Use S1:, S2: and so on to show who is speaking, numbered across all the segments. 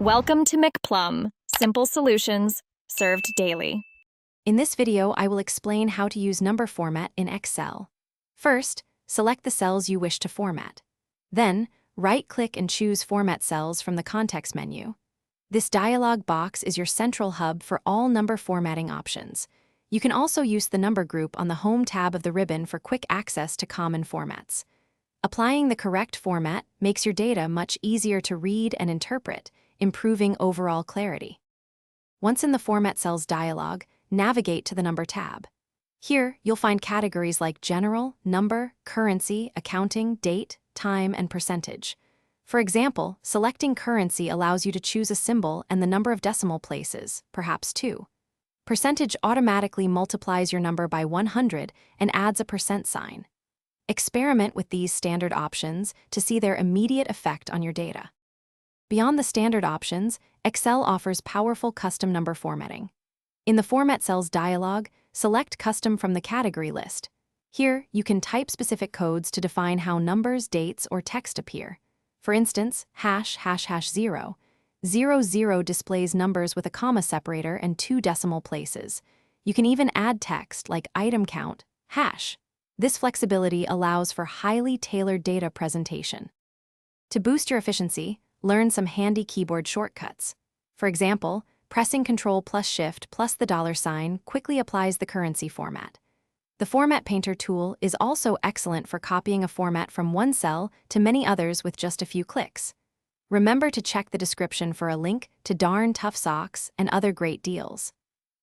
S1: Welcome to McPlum, simple solutions served daily.
S2: In this video, I will explain how to use number format in Excel. First, select the cells you wish to format. Then, right-click and choose Format Cells from the context menu. This dialog box is your central hub for all number formatting options. You can also use the number group on the Home tab of the ribbon for quick access to common formats. Applying the correct format makes your data much easier to read and interpret, improving overall clarity. Once in the Format Cells dialog, navigate to the Number tab. Here, you'll find categories like General, Number, Currency, Accounting, Date, Time, and Percentage. For example, selecting Currency allows you to choose a symbol and the number of decimal places, perhaps 2. Percentage automatically multiplies your number by 100 and adds a percent sign. Experiment with these standard options to see their immediate effect on your data. Beyond the standard options, Excel offers powerful custom number formatting. In the Format Cells dialog, select Custom from the category list. Here, you can type specific codes to define how numbers, dates, or text appear. For instance, ###0. 00 displays numbers with a comma separator and 2 decimal places. You can even add text like item count, hash. This flexibility allows for highly tailored data presentation. To boost your efficiency, learn some handy keyboard shortcuts. For example, pressing Ctrl plus Shift plus the $sign quickly applies the currency format. The Format Painter tool is also excellent for copying a format from one cell to many others with just a few clicks. Remember to check the description for a link to Darn Tough Socks and other great deals.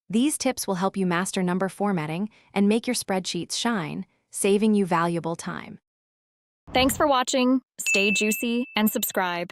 S2: These tips will help you master number formatting and make your spreadsheets shine, saving you valuable time.
S1: Thanks for watching. Stay juicy and subscribe.